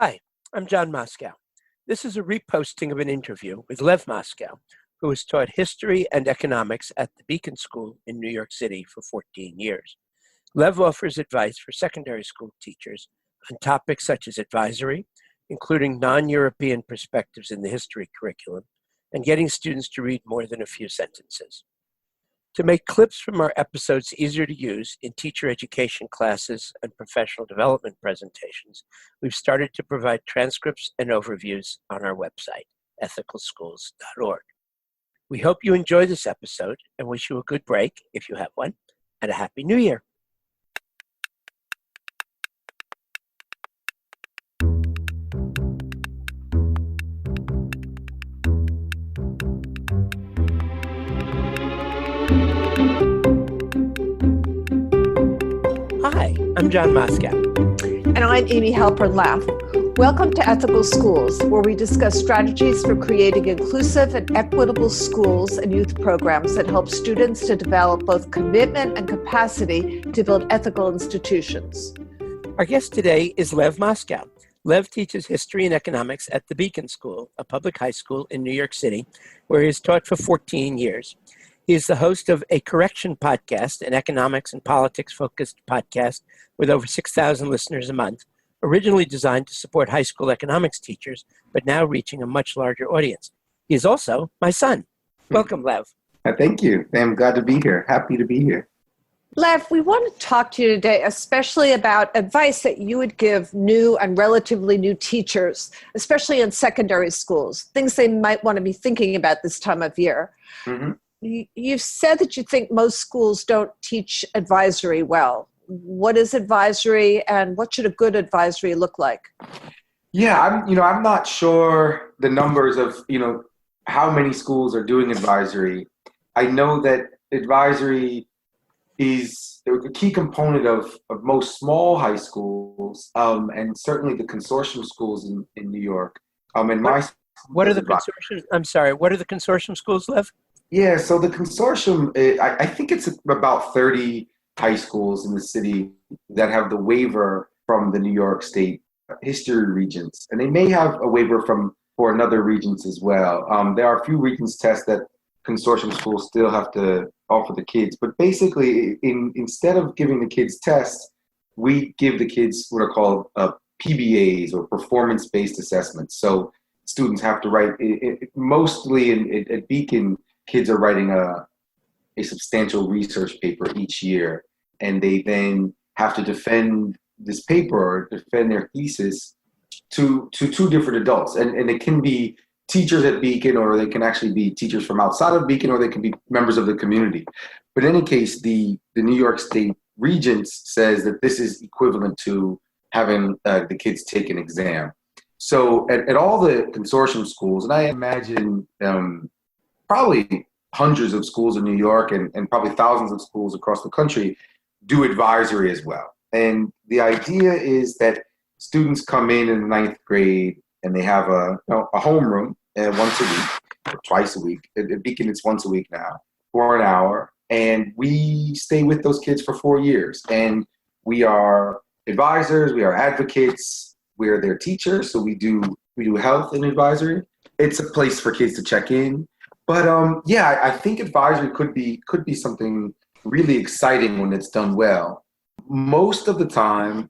Hi, I'm John Moscow. This is a reposting of an interview with Lev Moscow, who has taught history and economics at the Beacon School in New York City for 14 years. Lev offers advice for secondary school teachers on topics such as advisory, including non-European perspectives in the history curriculum, and getting students to read more than a few sentences. To make clips from our episodes easier to use in teacher education classes and professional development presentations, we've started to provide transcripts and overviews on our website, ethicalschools.org. We hope you enjoy this episode and wish you a good break, if you have one, and a Happy New Year. Hi, I'm John Moscow. And I'm Amy Halpern-Laff. Welcome to Ethical Schools, where we discuss strategies for creating inclusive and equitable schools and youth programs that help students to develop both commitment and capacity to build ethical institutions. Our guest today is Lev Moscow. Lev teaches history and economics at the Beacon School, a public high school in New York City, where he has taught for 14 years. He is the host of A Correction podcast, an economics and politics-focused podcast with over 6,000 listeners a month, originally designed to support high school economics teachers, but now reaching a much larger audience. He is also my son. Welcome, Lev. Thank you. I'm glad to be here. Happy to be here. Lev, we want to talk to you today, especially about advice that you would give new and relatively new teachers, especially in secondary schools, things they might want to be thinking about this time of year. Mm-hmm. You've said that you think most schools don't teach advisory well. What is advisory, and what should a good advisory look like? Yeah, I'm not sure the numbers of, how many schools are doing advisory. I know that advisory is a key component of most small high schools, and certainly the consortium schools in New York. What are the consortium? I'm sorry. What are the consortium schools, Lev? Yeah, so the consortium, I think it's about 30 high schools in the city that have the waiver from the New York State history regents. And they may have a waiver for another regents as well. There are a few regents tests that consortium schools still have to offer the kids. But basically, instead of giving the kids tests, we give the kids what are called PBAs, or performance-based assessments. So students have to write, mostly at Beacon, kids are writing a substantial research paper each year, and they then have to defend this paper or defend their thesis to two different adults. And it can be teachers at Beacon, or they can actually be teachers from outside of Beacon, or they can be members of the community. But in any case, the New York State Regents says that this is equivalent to having the kids take an exam. So at all the consortium schools, and I imagine probably hundreds of schools in New York and probably thousands of schools across the country do advisory as well. And the idea is that students come in the ninth grade and they have a homeroom once a week or twice a week. At Beacon, it's once a week now for an hour. And we stay with those kids for 4 years. And we are advisors, we are advocates, we are their teachers. So we do health and advisory. It's a place for kids to check in. But I think advisory could be something really exciting when it's done well. Most of the time,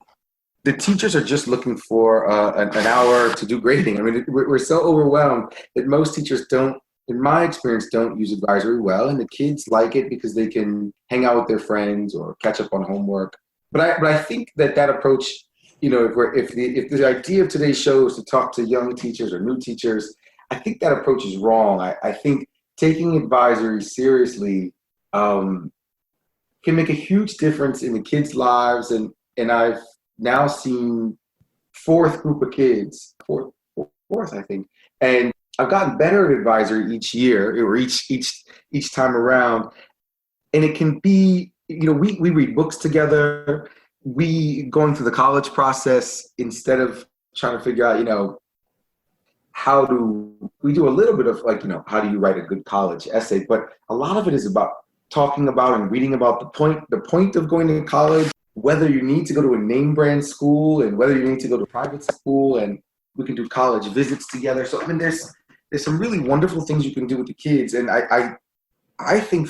the teachers are just looking for an hour to do grading. I mean, we're so overwhelmed that most teachers don't, in my experience, don't use advisory well, and the kids like it because they can hang out with their friends or catch up on homework. But I think that approach, if the idea of today's show is to talk to young teachers or new teachers, I think that approach is wrong. I think taking advisory seriously can make a huge difference in the kids' lives. And I've now seen fourth, I think. And I've gotten better at advisory each year, or each time around. And it can be, we read books together. We going through the college process instead of trying to figure out, how do we do a little bit of how do you write a good college essay? But a lot of it is about talking about and reading about the point of going to college. whether you need to go to a name brand school and whether you need to go to private school, and we can do college visits together. So, I mean, there's some really wonderful things you can do with the kids. And I think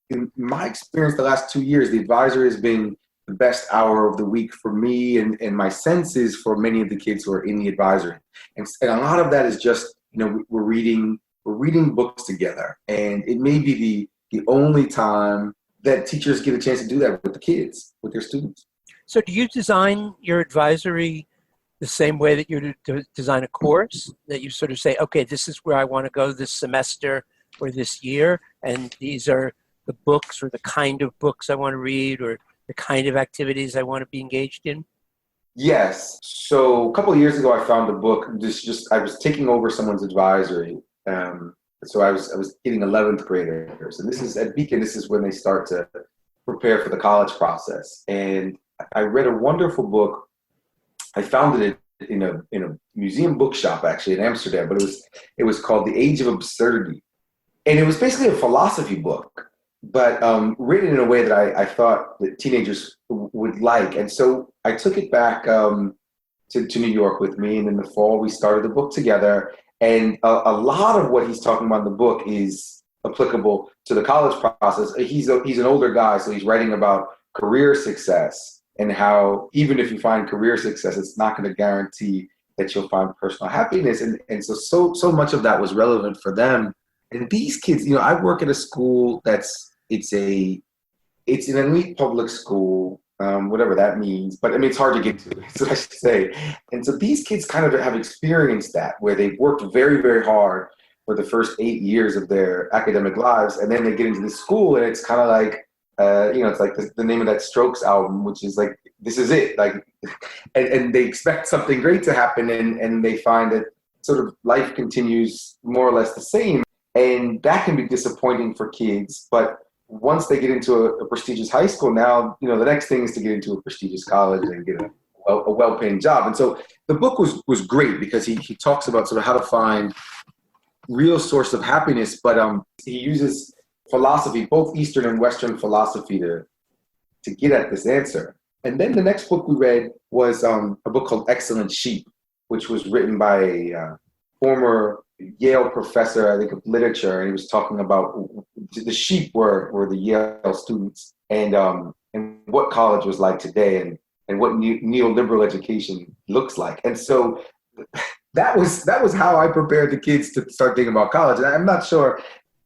in my experience, the last 2 years, the advisory has been the best hour of the week for me, and my sense is for many of the kids who are in the advisory. And a lot of that is just, we're reading books together. And it may be the only time that teachers get a chance to do that with the kids, with their students. So do you design your advisory the same way that you design a course, that you sort of say, okay, this is where I want to go this semester or this year, and these are the books or the kind of books I want to read or the kind of activities I want to be engaged in? Yes. So a couple of years ago, I found a book. I was taking over someone's advisory. So I was getting 11th graders, and this is at Beacon. This is when they start to prepare for the college process. And I read a wonderful book. I found it in a museum bookshop actually in Amsterdam, but it was called The Age of Absurdity, and it was basically a philosophy book, but written in a way that I thought that teenagers would like. And so I took it back to New York with me, and in the fall we started the book together. And a lot of what he's talking about in the book is applicable to the college process. He's an older guy, so he's writing about career success and how even if you find career success, it's not going to guarantee that you'll find personal happiness. And so much of that was relevant for them. And these kids, I work at a school it's an elite public school, whatever that means. But I mean, it's hard to get to, that's what I should say. And so these kids kind of have experienced that, where they've worked very, very hard for the first 8 years of their academic lives. And then they get into the school, and it's kind of like, it's like the name of that Strokes album, which is like, this is it. Like, and they expect something great to happen, and they find that sort of life continues more or less the same. And that can be disappointing for kids. But once they get into a prestigious high school, now, the next thing is to get into a prestigious college and get a well-paying job. And so the book was great because he talks about sort of how to find real source of happiness, but he uses philosophy, both Eastern and Western philosophy, to get at this answer. And then the next book we read was a book called Excellent Sheep, which was written by a former Yale professor, I think, of literature, and he was talking about the sheep were the Yale students, and what college was like today, and what neoliberal education looks like. And so that was how I prepared the kids to start thinking about college. And I'm not sure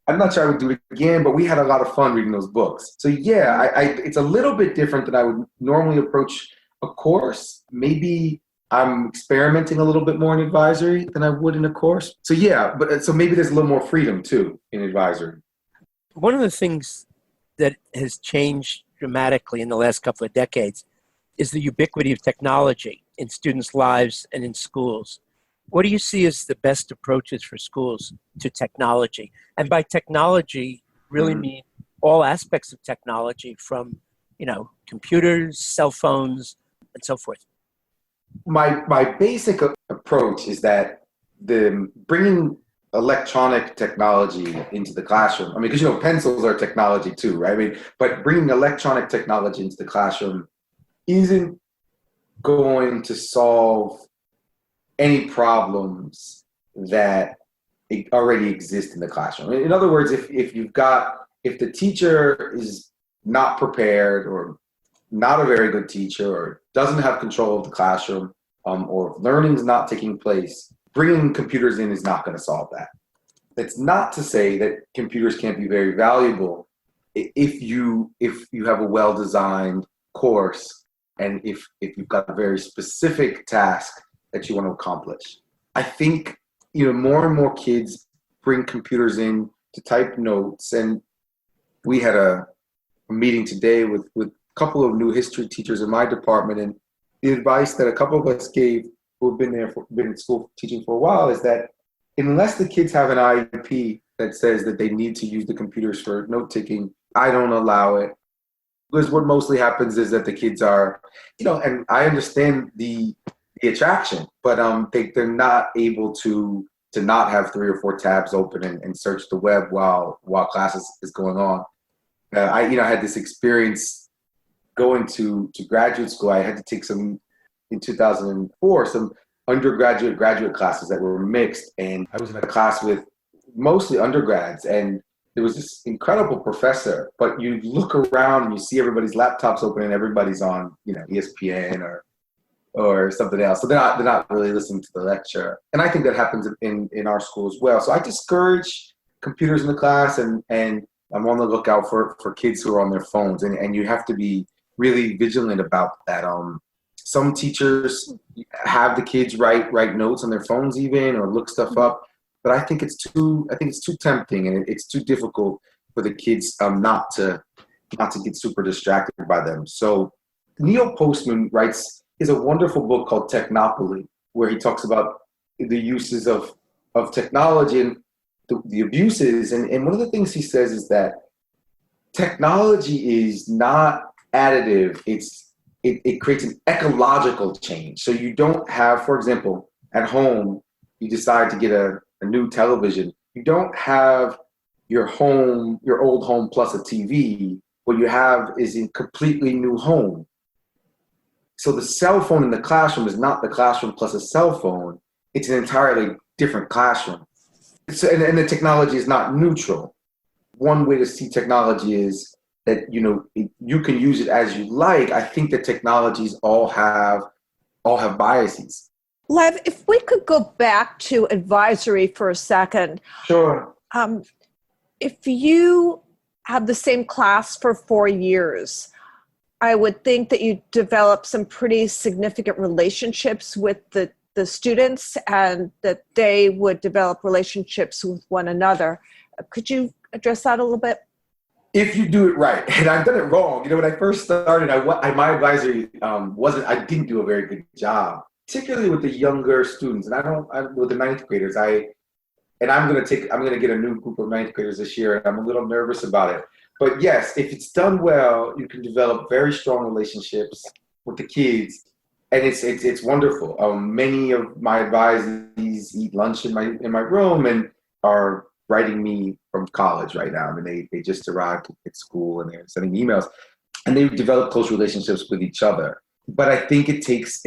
I would do it again, but we had a lot of fun reading those books. So yeah, it's a little bit different than I would normally approach a course. Maybe I'm experimenting a little bit more in advisory than I would in a course. So yeah, so maybe there's a little more freedom too in advisory. One of the things that has changed dramatically in the last couple of decades is the ubiquity of technology in students' lives and in schools. What do you see as the best approaches for schools to technology? And by technology, really mean all aspects of technology, from, computers, cell phones, and so forth. My basic approach is that bringing electronic technology into the classroom, I mean, because, pencils are technology too, right? I mean, but bringing electronic technology into the classroom isn't going to solve any problems that already exist in the classroom. In other words, if the teacher is not prepared, or not a very good teacher, or doesn't have control of the classroom, or learning is not taking place, bringing computers in is not going to solve that. That's not to say that computers can't be very valuable if you have a well-designed course, and if you've got a very specific task that you want to accomplish. I think, more and more kids bring computers in to type notes, and we had a meeting today with a couple of new history teachers in my department, and the advice that a couple of us gave who have been in school teaching for a while is that unless the kids have an IEP that says that they need to use the computers for note taking, I don't allow it. Because what mostly happens is that the kids are, and I understand the attraction, but they're not able to not have 3 or 4 tabs open and search the web while class is going on. I had this experience going to graduate school, I had to take in 2004, some undergraduate, graduate classes that were mixed. And I was in a class with mostly undergrads, and there was this incredible professor, but you look around and you see everybody's laptops open and everybody's on, ESPN or something else. So they're not really listening to the lecture. And I think that happens in our school as well. So I discourage computers in the class, and I'm on the lookout for kids who are on their phones, and you have to be really vigilant about that. Some teachers have the kids write notes on their phones even, or look stuff up. But I think it's too tempting, and it's too difficult for the kids not to get super distracted by them. So Neil Postman is a wonderful book called Technopoly, where he talks about the uses of technology and the abuses. And one of the things he says is that technology is not additive. It creates an ecological change. So you don't have, for example, at home, you decide to get a new television. You don't have your old home plus a TV. What you have is a completely new home. So the cell phone in the classroom is not the classroom plus a cell phone. It's an entirely different classroom. And the technology is not neutral. One way to see technology is that, you can use it as you like. I think that technologies all have biases. Lev, if we could go back to advisory for a second. Sure. If you have the same class for 4 years, I would think that you develop some pretty significant relationships with the students, and that they would develop relationships with one another. Could you address that a little bit? If you do it right, and I've done it wrong. When I first started, my advisory I didn't do a very good job, particularly with the younger students. And with the ninth graders, I'm going to get a new group of ninth graders this year, and I'm a little nervous about it. But yes, if it's done well, you can develop very strong relationships with the kids, and it's wonderful. Many of my advisees eat lunch in my room and are writing me from college right now. I mean, they just arrived at school and they're sending emails, and they've developed close relationships with each other. But I think it takes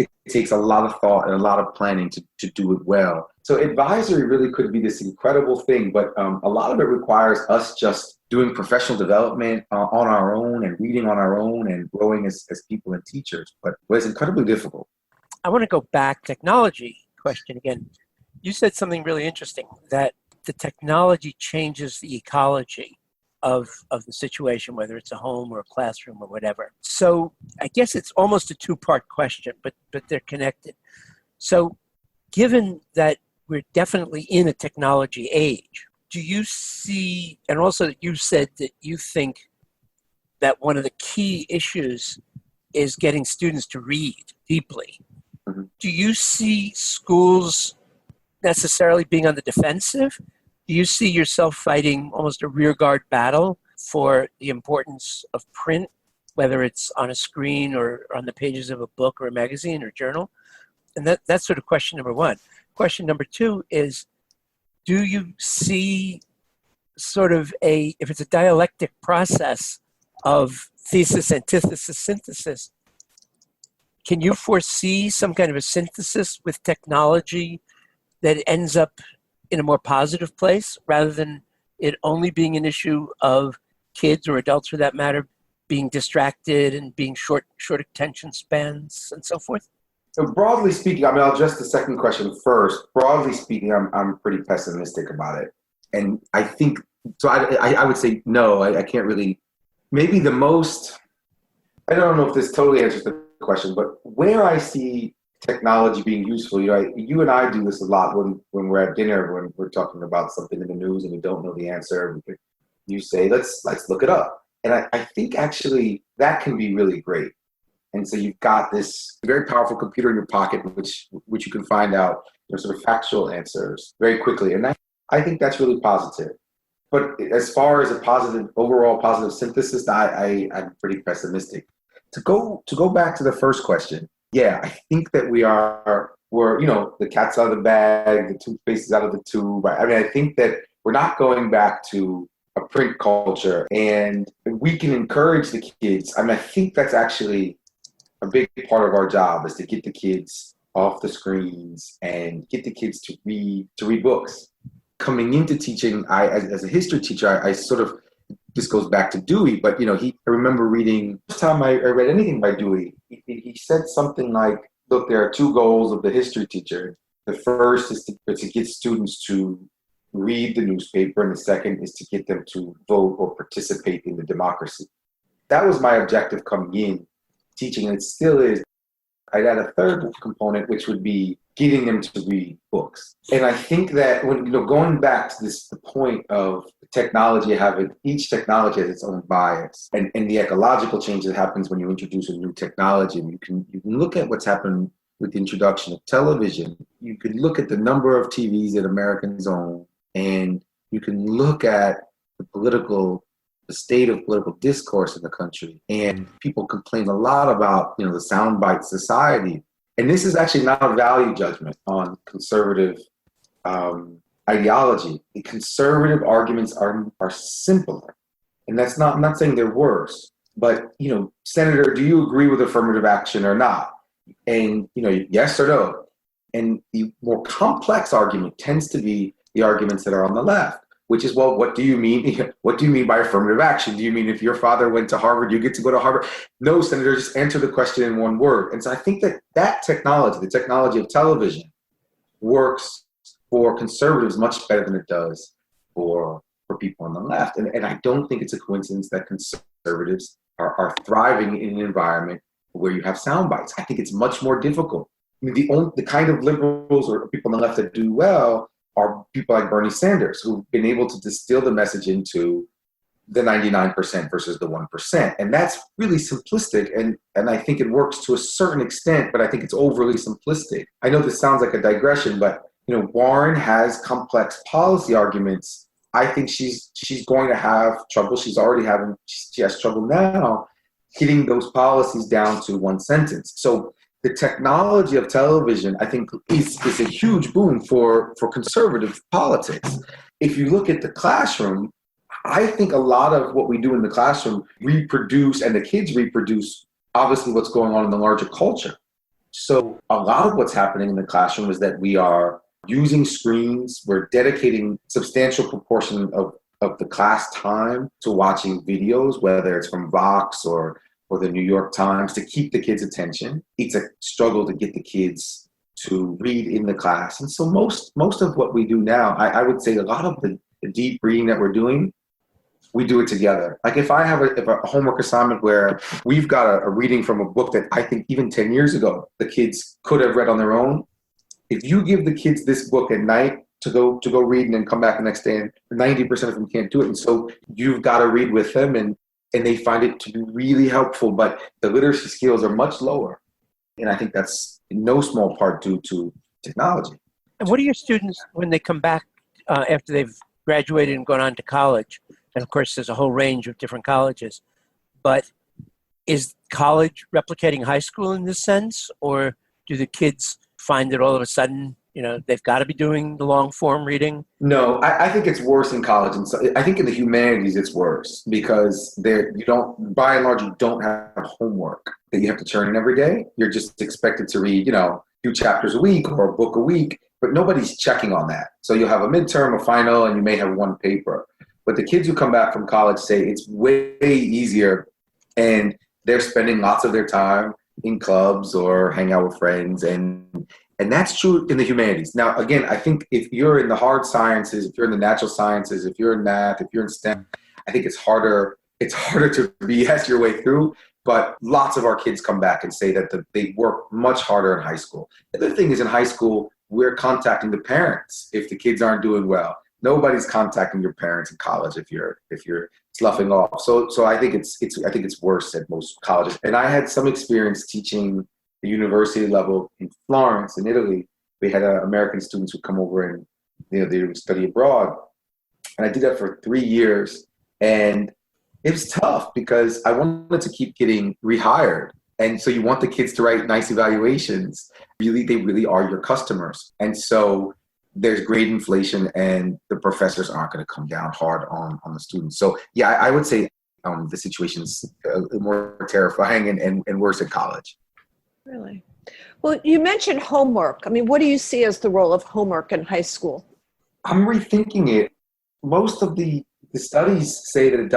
a lot of thought and a lot of planning to do it well. So advisory really could be this incredible thing, but a lot of it requires us just doing professional development on our own, and reading on our own, and growing as people and teachers. But it's incredibly difficult. I want to go back technology question again. You said something really interesting, that the technology changes the ecology of the situation, whether it's a home or a classroom or whatever. So I guess it's almost a two-part question, but they're connected. So given that we're definitely in a technology age, do you see, and also you said that you think that one of the key issues is getting students to read deeply. Mm-hmm. Do you see schools necessarily being on the defensive? Do you see yourself fighting almost a rearguard battle for the importance of print, whether it's on a screen or on the pages of a book or a magazine or journal? And that's sort of question number one. Question number two is, do you see sort of if it's a dialectic process of thesis, antithesis, synthesis, can you foresee some kind of a synthesis with technology that ends up in a more positive place, rather than it only being an issue of kids, or adults for that matter, being distracted and being short attention spans and so forth? So broadly speaking, I'll address the second question first. Broadly speaking, I'm pretty pessimistic about it. And I think, so I would say no, I can't really, maybe the most, I don't know if this totally answers the question, but where I see technology being useful, you and I do this a lot when we're at dinner, when we're talking about something in the news and we don't know the answer. You say, let's look it up. And I think actually that can be really great. And so you've got this very powerful computer in your pocket, which you can find out sort of factual answers very quickly. And I think that's really positive. But as far as a overall positive synthesis, I'm pretty pessimistic. To go back to the first question, yeah, I think that we're the cat's out of the bag, the toothpaste is out of the tube. I mean, I think that we're not going back to a print culture, and we can encourage the kids. I mean, I think that's actually a big part of our job, is to get the kids off the screens and get the kids to read books. Coming into teaching, as a history teacher, I sort of, this goes back to Dewey, but I remember reading, the first time I read anything by Dewey, he said something like, look, there are two goals of the history teacher. The first is to get students to read the newspaper, and the second is to get them to vote or participate in the democracy. That was my objective coming in teaching, and it still is. I'd add a third component, which would be getting them to read books. And I think that when going back to the point of technology each technology has its own bias, and the ecological change that happens when you introduce a new technology. And you can look at what's happened with the introduction of television. You can look at the number of TVs that Americans own, and you can look at the state of political discourse in the country. And people complain a lot about, the soundbite society. And this is actually not a value judgment on conservative ideology. The conservative arguments are simpler. And that's not, I'm not saying they're worse, but, Senator, do you agree with affirmative action or not? And, yes or no. And the more complex argument tends to be the arguments that are on the left, which is, well, what do you mean? What do you mean by affirmative action? Do you mean if your father went to Harvard, you get to go to Harvard? No, Senator, just answer the question in one word. And so I think that technology, the technology of television, works for conservatives much better than it does for people on the left. And I don't think it's a coincidence that conservatives are thriving in an environment where you have sound bites. I think it's much more difficult. I mean, the kind of liberals or people on the left that do well are people like Bernie Sanders, who've been able to distill the message into the 99% versus the 1%. And that's really simplistic. And I think it works to a certain extent, but I think it's overly simplistic. I know this sounds like a digression, but Warren has complex policy arguments. I think she's going to have trouble. She has trouble now getting those policies down to one sentence. So the technology of television, I think, is a huge boon for conservative politics. If you look at the classroom, I think a lot of what we do in the classroom reproduce, and the kids reproduce, obviously what's going on in the larger culture. So a lot of what's happening in the classroom is that we are using screens. We're dedicating substantial proportion of the class time to watching videos, whether it's from Vox or the New York Times, to keep the kids' attention. It's a struggle to get the kids to read in the class. And so most of what we do now, I would say a lot of the deep reading that we're doing, we do it together. Like if I have a homework assignment where we've got a reading from a book that I think even 10 years ago, the kids could have read on their own. If you give the kids this book at night to go read and then come back the next day, and 90% of them can't do it. And so you've got to read with them, and they find it to be really helpful, but the literacy skills are much lower. And I think that's in no small part due to technology. And what do your students, when they come back after they've graduated and gone on to college, and of course there's a whole range of different colleges, but is college replicating high school in this sense? Or do the kids find that all of a sudden, they've got to be doing the long form reading? No, I think it's worse in college. And so I think in the humanities it's worse because by and large, you don't have homework that you have to turn in every day. You're just expected to read, a few chapters a week or a book a week, but nobody's checking on that. So you'll have a midterm, a final, and you may have one paper. But the kids who come back from college say it's way easier, and they're spending lots of their time in clubs or hang out with friends, and that's true in the humanities. Now, again, I think if you're in the hard sciences, if you're in the natural sciences, if you're in math, if you're in STEM, I think it's harder to BS your way through. But lots of our kids come back and say that they work much harder in high school. The other thing is in high school, we're contacting the parents if the kids aren't doing well. Nobody's contacting your parents in college if you're sloughing off. So I think it's worse at most colleges. And I had some experience teaching the university level in Florence, in Italy. We had American students who come over and they would study abroad. And I did that for 3 years. And it was tough because I wanted to keep getting rehired. And so you want the kids to write nice evaluations. Really, they really are your customers. And so there's grade inflation and the professors aren't going to come down hard on the students. So yeah, I would say the situation's more terrifying and worse at college. Really? Well, you mentioned homework. I mean, what do you see as the role of homework in high school? I'm rethinking it. Most of the studies say that it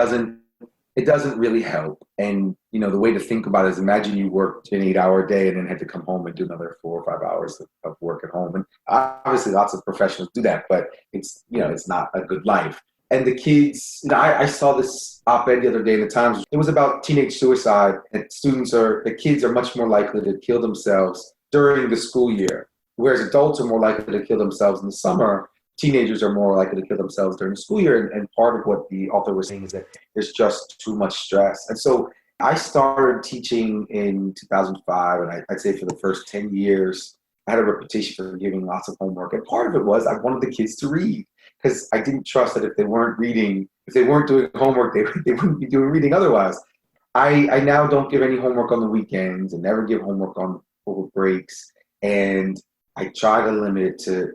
doesn't really help. And, the way to think about it is imagine you worked an 8-hour day and then had to come home and do another 4 or 5 hours of work at home. And obviously lots of professionals do that, but it's not a good life. And the kids, I saw this op-ed the other day in the Times. It was about teenage suicide, and the kids are much more likely to kill themselves during the school year, whereas adults are more likely to kill themselves in the summer. Teenagers are more likely to kill themselves during the school year. And part of what the author was saying is that there's just too much stress. And so I started teaching in 2005, and I'd say for the first 10 years, I had a reputation for giving lots of homework. And part of it was I wanted the kids to read, because I didn't trust that if they weren't reading, if they weren't doing homework, they wouldn't be doing reading otherwise. I now don't give any homework on the weekends and never give homework over breaks. And I try to limit it to,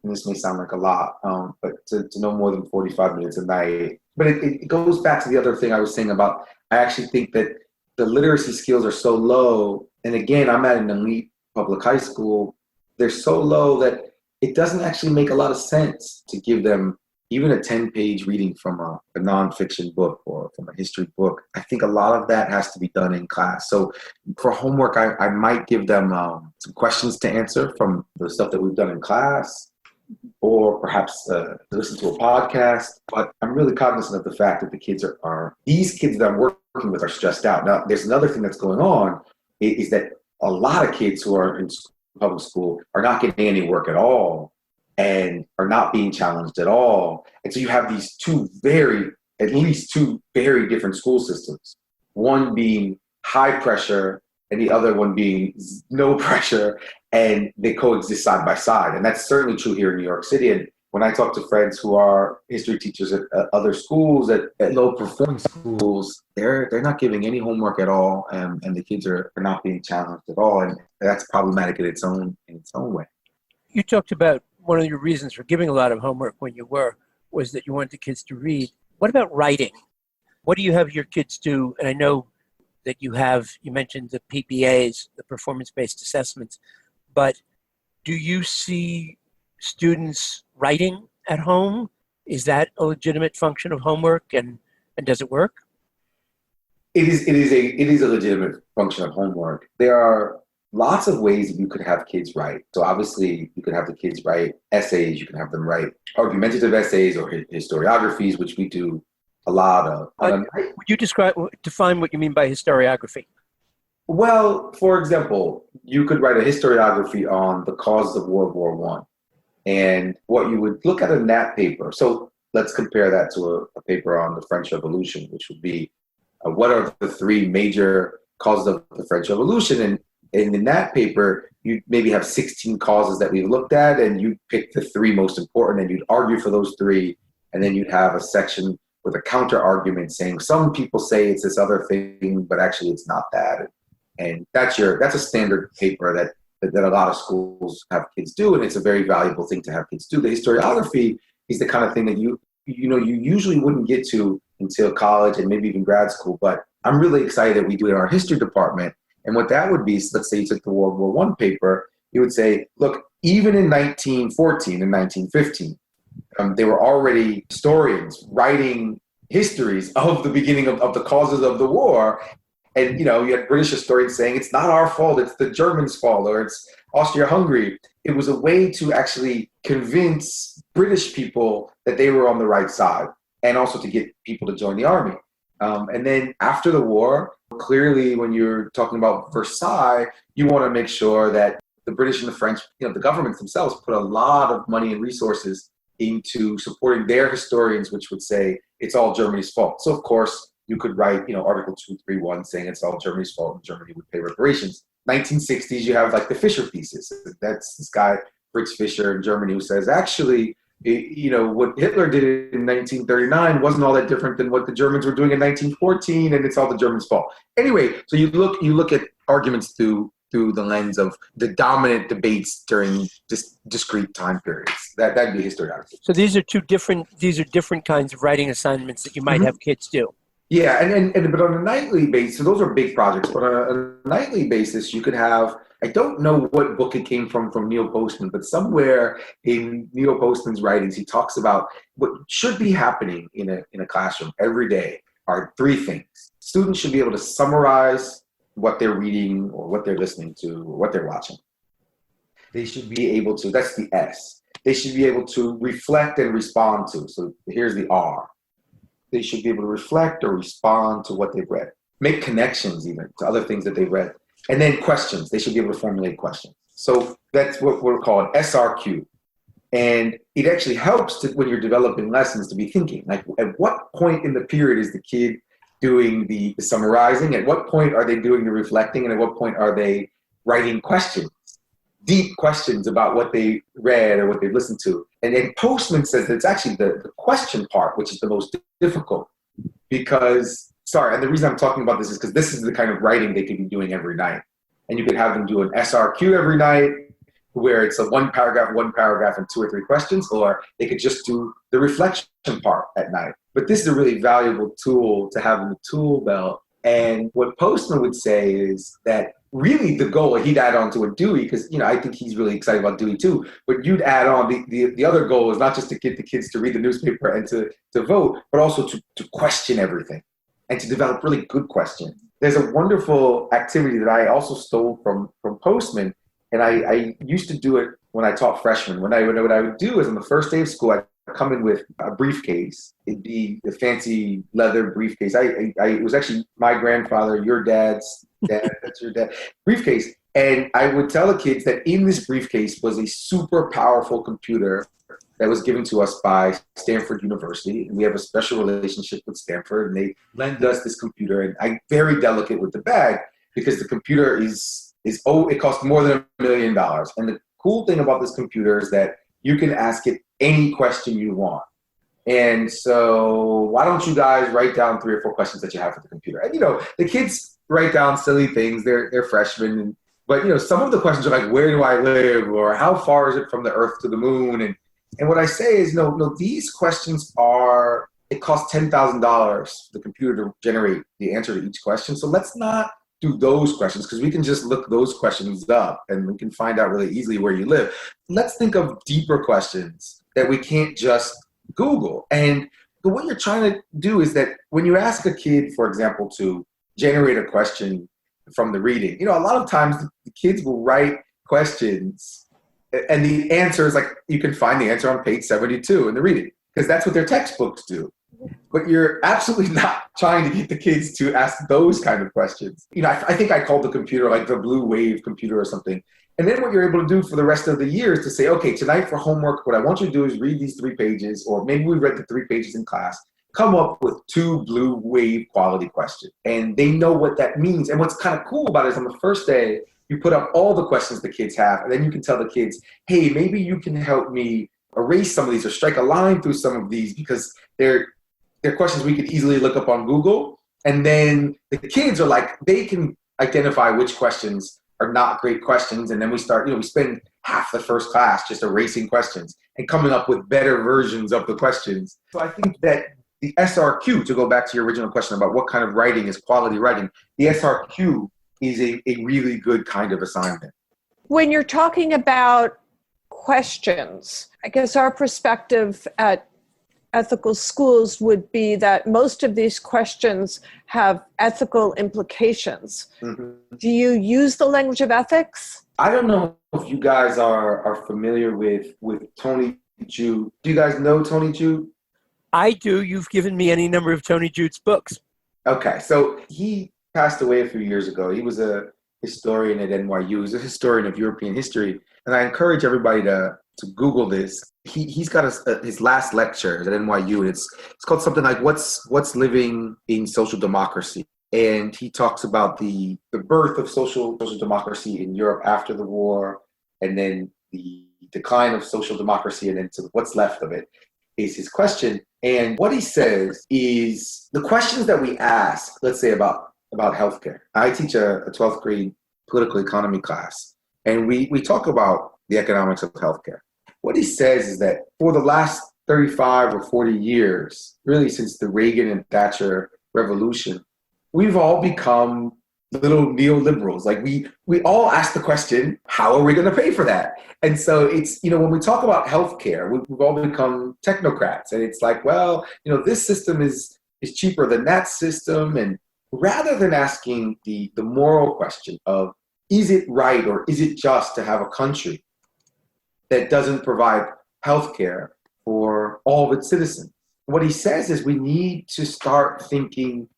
and this may sound like a lot, but to no more than 45 minutes a night. But it goes back to the other thing I was saying about, I actually think that the literacy skills are so low. And again, I'm at an elite public high school. They're so low that it doesn't actually make a lot of sense to give them even a 10-page reading from a nonfiction book or from a history book. I think a lot of that has to be done in class. So for homework, I might give them some questions to answer from the stuff that we've done in class, or perhaps listen to a podcast. But I'm really cognizant of the fact that these kids that I'm working with are stressed out. Now, there's another thing that's going on is that a lot of kids who are in public school are not getting any work at all and are not being challenged at all. And so you have these at least two very different school systems, one being high pressure and the other one being no pressure, and they coexist side by side. And that's certainly true here in New York City. And when I talk to friends who are history teachers at other schools, at low-performing schools, they're not giving any homework at all, and the kids are not being challenged at all. And that's problematic in its own way. You talked about one of your reasons for giving a lot of homework when you was that you wanted the kids to read. What about writing? What do you have your kids do? And I know that you mentioned the PPAs, the performance-based assessments, but do you see students writing at home? Is that a legitimate function of homework, and does it work? It is a legitimate function of homework. There are lots of ways that you could have kids write. So obviously you could have the kids write essays, you can have them write argumentative essays or historiographies, which we do a lot of. Would you define what you mean by historiography? Well, for example, you could write a historiography on the causes of World War I. And what you would look at in that paper, so let's compare that to a paper on the French Revolution, which would be what are the 3 major causes of the French Revolution? And in that paper, you maybe have 16 causes that we've looked at, and you pick the 3 most important, and you'd argue for those 3, and then you'd have a section with a counter argument saying some people say it's this other thing, but actually it's not that. And that's a standard paper that a lot of schools have kids do, and it's a very valuable thing to have kids do. The historiography is the kind of thing that you usually wouldn't get to until college and maybe even grad school, but I'm really excited that we do it in our history department. And what that would be is, let's say you took the World War I paper, you would say, look, even in 1914 and 1915, they were already historians writing histories of the beginning of the causes of the war. And, you had British historians saying, it's not our fault, it's the Germans' fault, or it's Austria-Hungary. It was a way to actually convince British people that they were on the right side, and also to get people to join the army. And then after the war, clearly when you're talking about Versailles, you want to make sure that the British and the French, the governments themselves put a lot of money and resources into supporting their historians, which would say it's all Germany's fault. So of course, you could write, Article 231 saying it's all Germany's fault and Germany would pay reparations. 1960s, you have like the Fischer thesis. That's this guy, Fritz Fischer in Germany, who says, actually, what Hitler did in 1939 wasn't all that different than what the Germans were doing in 1914, and it's all the Germans' fault. Anyway, so you look at arguments through through the lens of the dominant debates during discrete time periods. That'd be historiography. So these are different kinds of writing assignments that you might have kids do. Yeah, and but on a nightly basis, so those are big projects, but on a nightly basis, you could have, I don't know what book it came from Neil Postman, but somewhere in Neil Postman's writings, he talks about what should be happening in a classroom every day are three things. Students should be able to summarize what they're reading or what they're listening to or what they're watching. They should be able to, that's the S. They should be able to reflect and respond to. So here's the R. They should be able to reflect or respond to what they've read. Make connections even to other things that they've read. And then questions. They should be able to formulate questions. So that's what we're calling SRQ. And it actually helps when you're developing lessons to be thinking, like at what point in the period is the kid doing the summarizing? At what point are they doing the reflecting? And at what point are they writing questions? Deep questions about what they read or what they listened to. And then Postman says that it's actually the question part, which is the most difficult because, and the reason I'm talking about this is because this is the kind of writing they could be doing every night. And you could have them do an SRQ every night where it's a one paragraph, and 2 or 3 questions, or they could just do the reflection part at night. But this is a really valuable tool to have in the tool belt. And what Postman would say is that really the goal, he'd add on to a Dewey, because I think he's really excited about Dewey too, but you'd add on the other goal is not just to get the kids to read the newspaper and to vote, but also to question everything and to develop really good questions. There's a wonderful activity that I also stole from Postman, and I used to do it when I taught freshmen. What I would do is on the first day of school, I'd come in with a briefcase. It'd be the fancy leather briefcase. It was actually my grandfather, your dad's dad, that's your dad, briefcase. And I would tell the kids that in this briefcase was a super powerful computer that was given to us by Stanford University. And we have a special relationship with Stanford, and they lend us this computer. And I'm very delicate with the bag because the computer it costs more than $1 million. And the cool thing about this computer is that you can ask it any question you want. And so why don't you guys write down 3 or 4 questions that you have for the computer? And, the kids write down silly things. They're freshmen. But, some of the questions are like, where do I live? Or how far is it from the earth to the moon? And what I say is, no, these questions it costs $10,000 for the computer to generate the answer to each question. So let's not do those questions because we can just look those questions up and we can find out really easily where you live. Let's think of deeper questions that we can't just Google. And what you're trying to do is that when you ask a kid, for example, to generate a question from the reading, a lot of times the kids will write questions and the answer is like, you can find the answer on page 72 in the reading because that's what their textbooks do. But you're absolutely not trying to get the kids to ask those kind of questions. I think I called the computer like the blue wave computer or something. And then what you're able to do for the rest of the year is to say, okay, tonight for homework, what I want you to do is read these 3 pages, or maybe we read the 3 pages in class, come up with 2 blue wave quality questions. And they know what that means. And what's kind of cool about it is on the first day, you put up all the questions the kids have, and then you can tell the kids, hey, maybe you can help me erase some of these or strike a line through some of these because they're questions we could easily look up on Google. And then the kids are like, they can identify which questions are not great questions. And then we start, we spend half the first class just erasing questions and coming up with better versions of the questions. So I think that the SRQ, to go back to your original question about what kind of writing is quality writing, the SRQ is a really good kind of assignment. When you're talking about questions, I guess our perspective at ethical schools would be that most of these questions have ethical implications. Mm-hmm. Do you use the language of ethics? I don't know if you guys are familiar with Tony Judt. Do you guys know Tony Judt? I do. You've given me any number of Tony Judt's books. Okay. So he passed away a few years ago. He was a historian at NYU. He was a historian of European history. And I encourage everybody to Google this. He's got his last lecture at NYU, and it's called something like What's Living in Social Democracy? And he talks about the birth of social democracy in Europe after the war, and then the decline of social democracy, and then to what's left of it is his question. And what he says is the questions that we ask, let's say about healthcare. I teach a 12th grade political economy class, and we talk about the economics of healthcare. What he says is that for the last 35 or 40 years, really since the Reagan and Thatcher revolution, we've all become little neoliberals. Like we all ask the question, how are we going to pay for that? And so it's, when we talk about healthcare, we've all become technocrats. And it's like, well, this system is cheaper than that system. And rather than asking the moral question of, is it right or is it just to have a country that doesn't provide healthcare for all of its citizens? What he says is we need to start thinking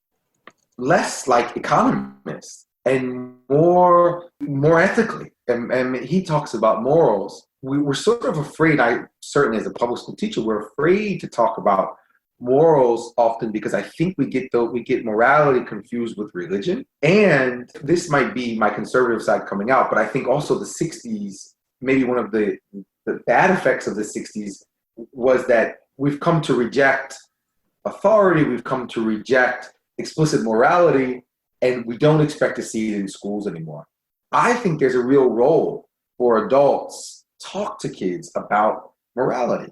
less like economists and more ethically. And he talks about morals. We're sort of afraid, I certainly as a public school teacher, we're afraid to talk about morals often because I think we get morality confused with religion. And this might be my conservative side coming out, but I think also the 60s, maybe one of the bad effects of the 60s was that we've come to reject authority, we've come to reject explicit morality, and we don't expect to see it in schools anymore. I think there's a real role for adults to talk to kids about morality,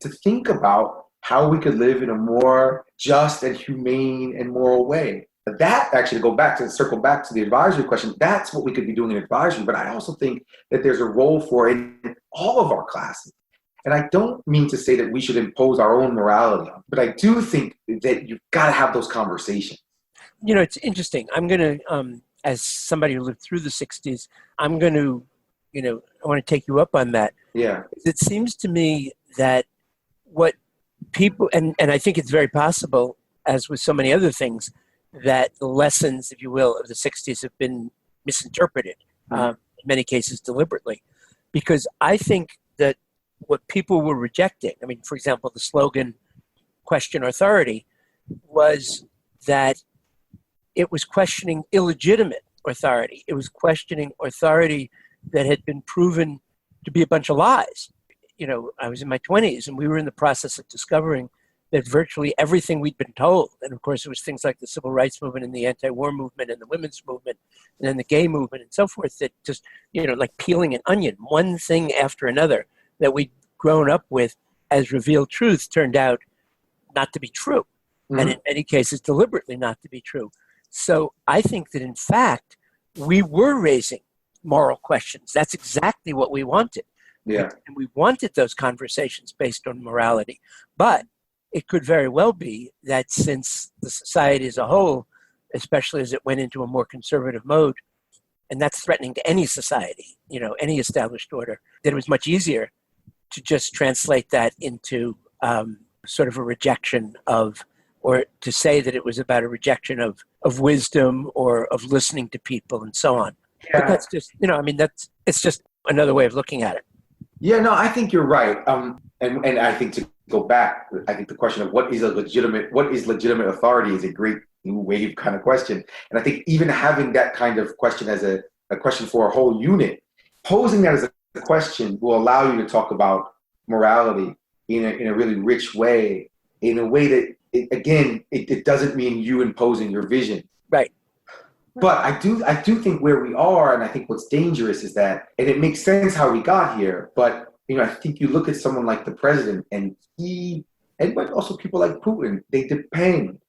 to think about how we could live in a more just and humane and moral way. That actually, to circle back to the advisory question, that's what we could be doing in advisory, but I also think that there's a role for it in all of our classes. And I don't mean to say that we should impose our own morality on, but I do think that you've got to have those conversations. It's interesting. I'm going to, as somebody who lived through the 60s, I'm going to, I want to take you up on that. Yeah. It seems to me that what people, and I think it's very possible, as with so many other things, that the lessons, if you will, of the 60s have been misinterpreted, in many cases deliberately. Because I think that what people were rejecting, for example, the slogan, question authority, was that it was questioning illegitimate authority. It was questioning authority that had been proven to be a bunch of lies. I was in my 20s and we were in the process of discovering that virtually everything we'd been told, and of course it was things like the civil rights movement and the anti-war movement and the women's movement and then the gay movement and so forth, that just, like peeling an onion, one thing after another that we'd grown up with as revealed truth turned out not to be true. Mm-hmm. And in many cases deliberately not to be true. So I think that in fact, we were raising moral questions. That's exactly what we wanted. Yeah. And we wanted those conversations based on morality. But it could very well be that since the society as a whole, especially as it went into a more conservative mode, and that's threatening to any society, any established order, that it was much easier to just translate that into sort of a rejection of, or to say that it was about a rejection of wisdom or of listening to people and so on. Yeah. But that's just, it's just another way of looking at it. Yeah, no, I think you're right. And I think to go back, I think the question of what is legitimate authority is a great new wave kind of question. And I think even having that kind of question as a question for a whole unit, posing that as a question will allow you to talk about morality in a really rich way, in a way that, it doesn't mean you imposing your vision. Right. But I do think where we are, and I think what's dangerous is that, and it makes sense how we got here, but I think you look at someone like the president and but also people like Putin, they depend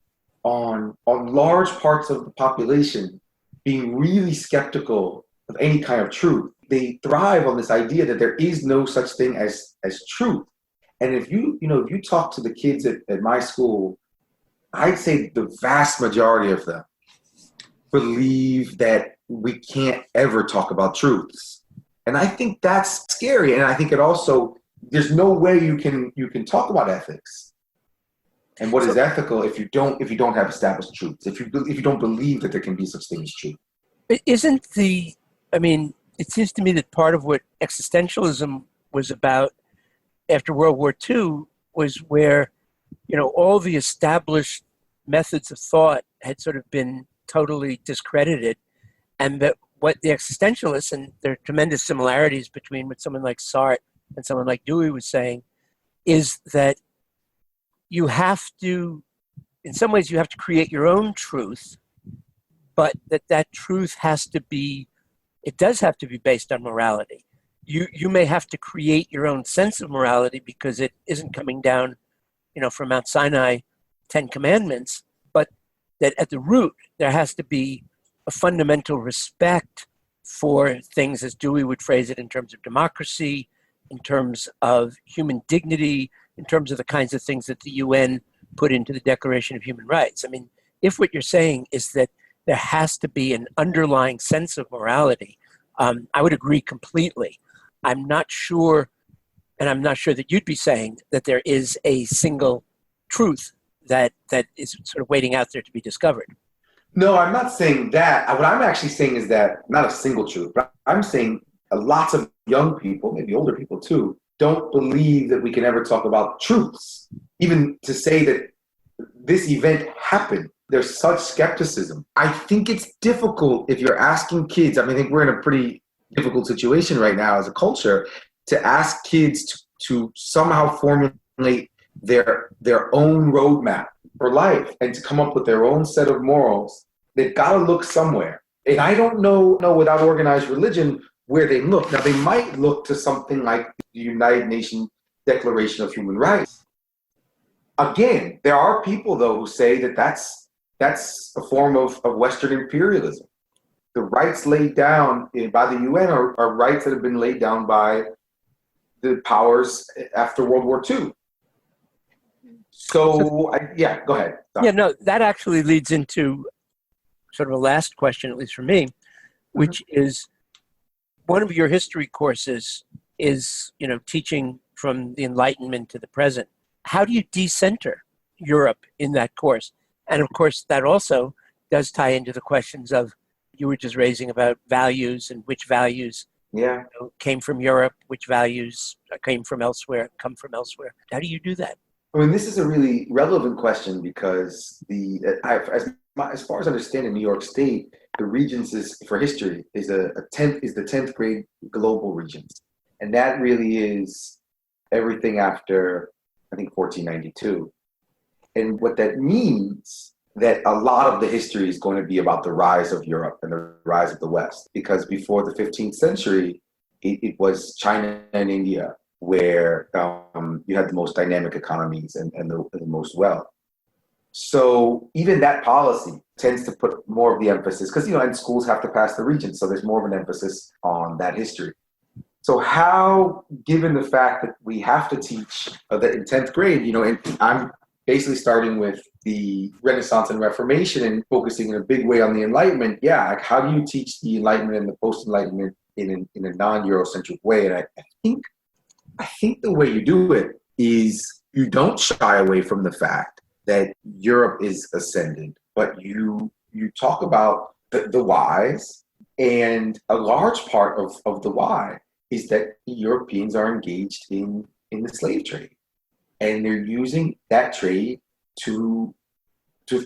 on large parts of the population being really skeptical of any kind of truth. They thrive on this idea that there is no such thing as truth. And if you talk to the kids at my school, I'd say the vast majority of them believe that we can't ever talk about truths. And I think that's scary. And I think it also, there's no way you can talk about ethics and what is ethical if you don't have established truths, if you don't believe that there can be such thing as truth. It seems to me that part of what existentialism was about after World War II was where, all the established methods of thought had sort of been totally discredited, and that what the existentialists, and there are tremendous similarities between what someone like Sartre and someone like Dewey was saying, is that you have to, in some ways, you have to create your own truth, but that truth has to be it does have to be based on morality. You may have to create your own sense of morality because it isn't coming down, from Mount Sinai, 10 Commandments, but that at the root, there has to be a fundamental respect for things, as Dewey would phrase it, in terms of democracy, in terms of human dignity, in terms of the kinds of things that the UN put into the Declaration of Human Rights. I mean, if what you're saying is that there has to be an underlying sense of morality, I would agree completely. I'm not sure, and I'm not sure that you'd be saying that there is a single truth that is sort of waiting out there to be discovered. No, I'm not saying that. What I'm actually saying is that not a single truth, but I'm saying lots of young people, maybe older people too, don't believe that we can ever talk about truths. Even to say that this event happened, there's such skepticism. I think it's difficult if you're asking kids. I think we're in a pretty difficult situation right now as a culture to ask kids to somehow formulate their own roadmap for life and to come up with their own set of morals. They've got to look somewhere. And I don't know without organized religion where they look. Now, they might look to something like the United Nations Declaration of Human Rights. Again, there are people, though, who say that that's a form of Western imperialism. The rights laid down by the UN are rights that have been laid down by the powers after World War II. So, go ahead. Sorry. Yeah, no, that actually leads into sort of a last question, at least for me, which is one of your history courses is, teaching from the Enlightenment to the present. How do you decenter Europe in that course? And of course, that also does tie into the questions of you were just raising about values and which values came from Europe, which values came from elsewhere, come from elsewhere. How do you do that? This is a really relevant question because as far as I understand in New York State, the Regents for history is the 10th grade global Regents. And that really is everything after, I think, 1492. And what that means that a lot of the history is going to be about the rise of Europe and the rise of the West. Because before the 15th century, it was China and India where you had the most dynamic economies and the most wealth. So even that policy tends to put more of the emphasis, because, and schools have to pass the Regents, so there's more of an emphasis on that history. So how, given the fact that we have to teach that in 10th grade, and I'm basically starting with the Renaissance and Reformation and focusing in a big way on the Enlightenment, how do you teach the Enlightenment and the post-Enlightenment in a non-Eurocentric way? And I think the way you do it is you don't shy away from the fact that Europe is ascendant, but you talk about the whys, and a large part of the why is that Europeans are engaged in the slave trade, and they're using that trade to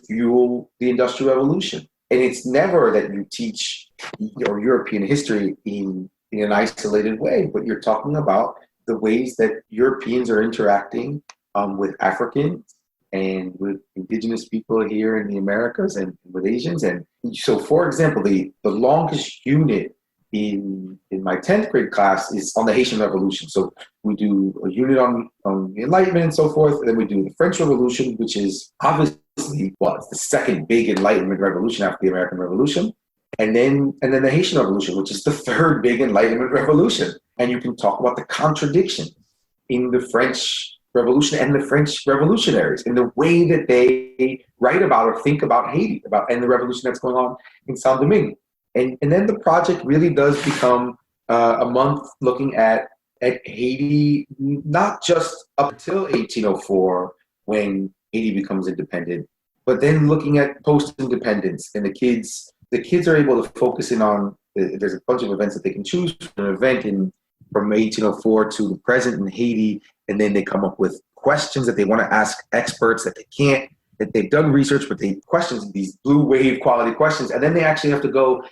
fuel the Industrial Revolution. And it's never that you teach your European history in an isolated way, but you're talking about the ways that Europeans are interacting with Africans and with indigenous people here in the Americas and with Asians. And so, for example, the longest unit in my 10th grade class is on the Haitian Revolution. So we do a unit on the Enlightenment and so forth, and then we do the French Revolution, which is obviously, it's the second big Enlightenment revolution after the American Revolution. And then the Haitian Revolution, which is the third big Enlightenment revolution. And you can talk about the contradictions in the French Revolution and the French revolutionaries in the way that they write about or think about Haiti and the revolution that's going on in Saint-Domingue. And then the project really does become a month looking at Haiti, not just up until 1804 when Haiti becomes independent, but then looking at post-independence. And the kids are able to focus in on, there's a bunch of events that they can choose from an event from 1804 to the present in Haiti, and then they come up with questions that they want to ask experts that they've done research, but they questions, these blue wave quality questions, and then they actually have to go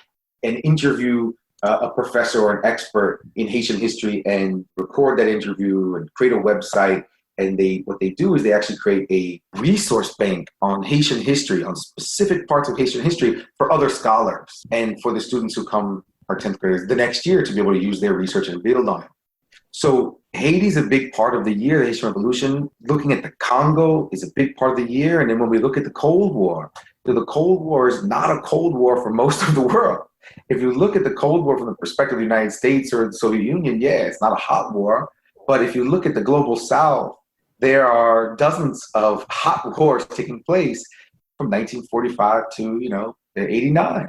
and interview a professor or an expert in Haitian history and record that interview and create a website. And what they do is they actually create a resource bank on Haitian history, on specific parts of Haitian history for other scholars and for the students who come our 10th graders the next year to be able to use their research and build on it. So Haiti's a big part of the year, the Haitian Revolution. Looking at the Congo is a big part of the year. And then when we look at the Cold War, the Cold War is not a Cold War for most of the world. If you look at the Cold War from the perspective of the United States or the Soviet Union, yeah, it's not a hot war. But if you look at the global South, there are dozens of hot wars taking place from 1945 to, 89.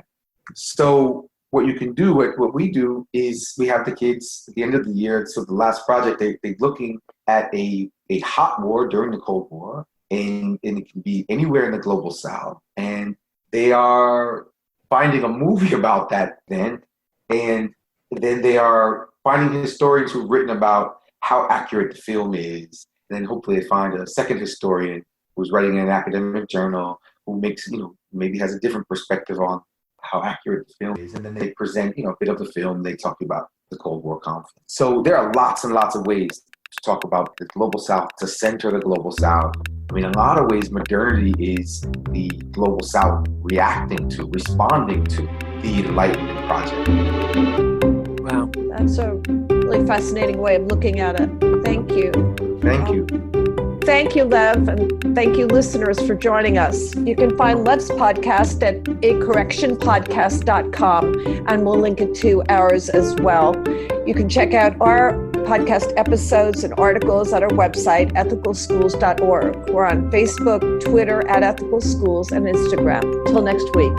So what you can do, what we do is we have the kids at the end of the year, so the last project, they're looking at a hot war during the Cold War, and it can be anywhere in the global South. And they are finding a movie about that then, and then they are finding historians who've written about how accurate the film is. And then hopefully they find a second historian who's writing in an academic journal who makes, maybe has a different perspective on how accurate the film is. And then they present, a bit of the film. They talk about the Cold War conflict. So there are lots and lots of ways to talk about the global South, to center the global South. I mean, in a lot of ways, modernity is the global South responding to the Enlightenment project. Wow. That's a really fascinating way of looking at it. Thank you. Thank you. Thank you, Lev, and thank you, listeners, for joining us. You can find Lev's podcast at acorrectionpodcast.com, and we'll link it to ours as well. You can check out our podcast episodes and articles at our website, ethicalschools.org. We're on Facebook, Twitter @ethicalschools, and Instagram. Till next week.